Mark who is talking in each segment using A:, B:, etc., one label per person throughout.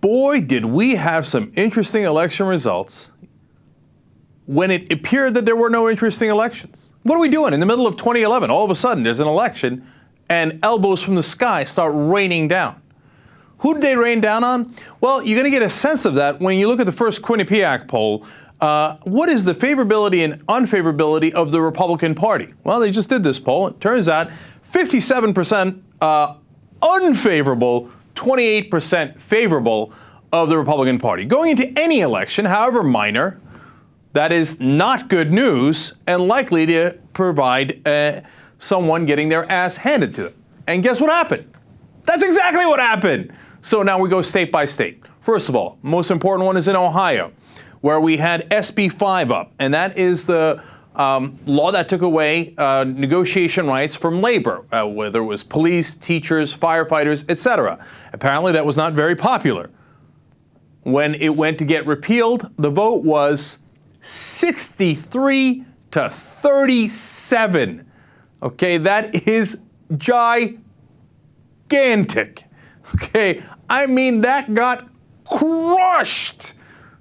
A: boy, did we have some interesting election results when it appeared that there were no interesting elections. What are we doing? In the middle of 2011, all of a sudden there's an election and elbows from the sky start raining down. Who did they rain down on? Well, you're going to get a sense of that when you look at the first Quinnipiac poll. What is the favorability and unfavorability of the Republican Party? Well, they just did this poll. It turns out 57% unfavorable, 28% favorable of the Republican Party. Going into any election, however minor, that is not good news and likely to provide someone getting their ass handed to them. And guess what happened? That's exactly what happened. So now we go state by state. First of all, most important one is in Ohio, where we had SB 5 up, and that is the law that took away negotiation rights from labor, whether it was police, teachers, firefighters, etc. Apparently that was not very popular. When it went to get repealed, the vote was 63 to 37. Okay, that is gigantic. Okay, I mean, that got crushed.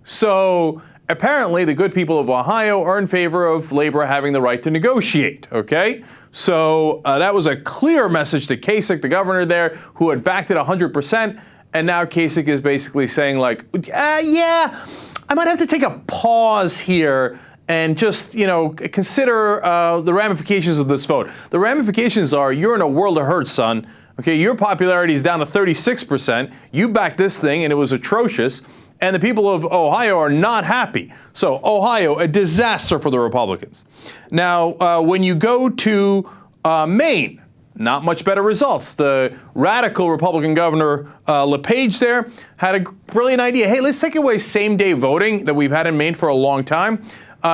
A: So apparently the good people of Ohio are in favor of labor having the right to negotiate, okay? So that was a clear message to Kasich, the governor there, who had backed it 100%, and now Kasich is basically saying like, yeah, I might have to take a pause here and just, consider the ramifications of this vote. The ramifications are you're in a world of hurt, son. Okay, your popularity is down to 36%. You backed this thing and it was atrocious. And the people of Ohio are not happy. So Ohio, a disaster for the Republicans. Now, when you go to Maine, not much better results. The radical Republican governor LePage there had a brilliant idea. Hey, let's take away same-day voting that we've had in Maine for a long time.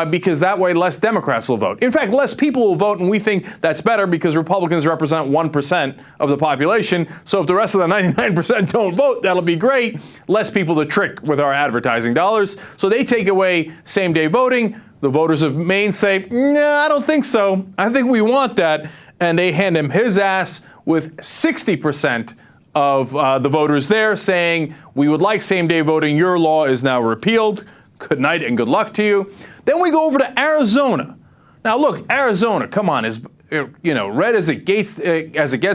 A: Because that way less Democrats will vote. In fact, less people will vote, and we think that's better because Republicans represent 1% of the population. So if the rest of the 99% don't vote, that'll be great. Less people to trick with our advertising dollars. So they take away same-day voting. The voters of Maine say, nah, I don't think so. I think we want that. And they hand him his ass with 60% of the voters there saying, we would like same-day voting. Your law is now repealed. Good night and good luck to you. Then we go over to Arizona. Now look, Arizona, come on, is red as it gets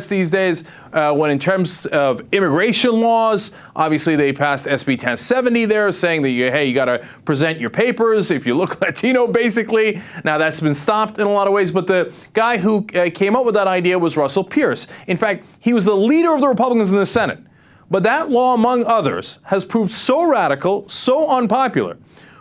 A: these days. When in terms of immigration laws, obviously they passed SB 1070 there, saying that you got to present your papers if you look Latino, basically. Now that's been stopped in a lot of ways, but the guy who came up with that idea was Russell Pierce. In fact, he was the leader of the Republicans in the Senate. But that law, among others, has proved so radical, so unpopular.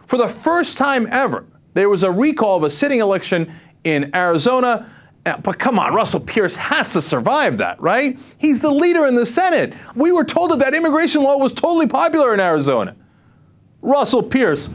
A: For the first time ever, there was a recall of a sitting election in Arizona. But come on, Russell Pierce has to survive that, right? He's the leader in the Senate. We were told that immigration law was totally popular in Arizona. Russell Pierce,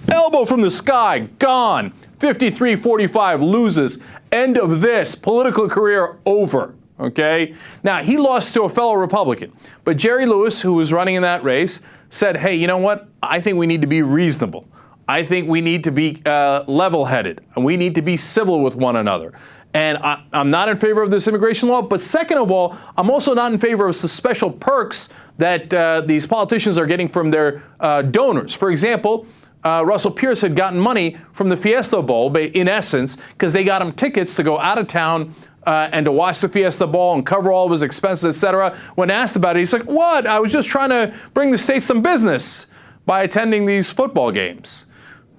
A: elbow from the sky, gone. 53-45, loses. End of this. Political career over. Okay? Now, he lost to a fellow Republican. But Jerry Lewis, who was running in that race, said, hey, you know what? I think we need to be reasonable. I think we need to be level-headed. And we need to be civil with one another. And I'm not in favor of this immigration law. But second of all, I'm also not in favor of the special perks that these politicians are getting from their donors. For example, Russell Pierce had gotten money from the Fiesta Bowl, in essence, because they got him tickets to go out of town and to watch the Fiesta Bowl and cover all of his expenses, etc. When asked about it, he's like, what? I was just trying to bring the state some business by attending these football games.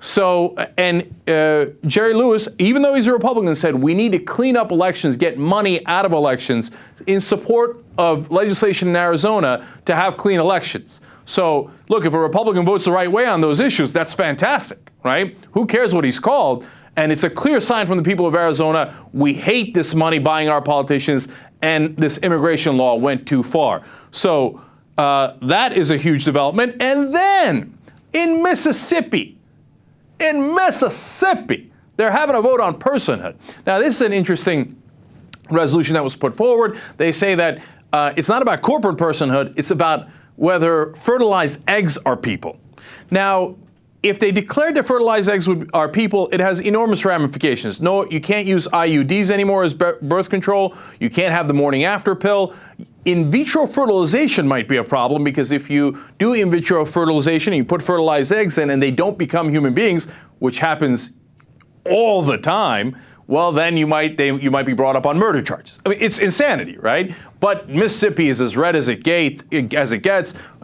A: So, and Jerry Lewis, even though he's a Republican, said we need to clean up elections, get money out of elections in support of legislation in Arizona to have clean elections. So, look, if a Republican votes the right way on those issues, that's fantastic, right? Who cares what he's called? And it's a clear sign from the people of Arizona, we hate this money buying our politicians, and this immigration law went too far. So that is a huge development. And then in Mississippi, they're having a vote on personhood. Now, this is an interesting resolution that was put forward. They say that it's not about corporate personhood, it's about whether fertilized eggs are people. Now, if they declared that fertilized eggs are people, it has enormous ramifications. No, you can't use IUDs anymore as birth control. You can't have the morning after pill. In vitro fertilization might be a problem, because if you do in vitro fertilization and you put fertilized eggs in and they don't become human beings, which happens all the time, well, then you might be brought up on murder charges. I mean, it's insanity, right? But Mississippi is as red as it gets,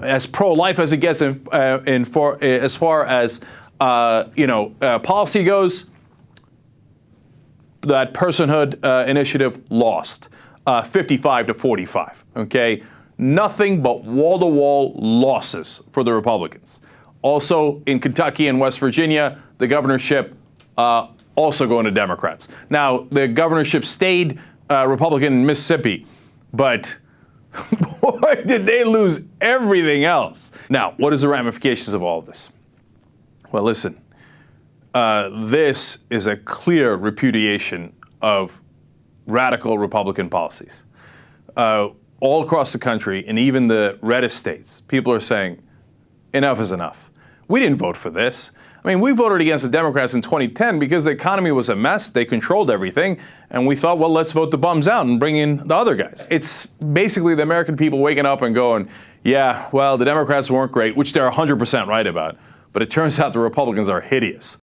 A: as pro-life as it gets, as far as policy goes. That personhood initiative lost 55 to 45. Okay, nothing but wall-to-wall losses for the Republicans. Also in Kentucky and West Virginia, the governorship also going to Democrats. Now, the governorship stayed Republican in Mississippi, but boy, did they lose everything else. Now, what is the ramifications of all of this? Well, listen, this is a clear repudiation of radical Republican policies. All across the country, and even the reddest states, people are saying, enough is enough. We didn't vote for this. I mean, we voted against the Democrats in 2010 because the economy was a mess, they controlled everything, and we thought, well, let's vote the bums out and bring in the other guys. It's basically the American people waking up and going, yeah, well, the Democrats weren't great, which they're 100% right about, but it turns out the Republicans are hideous.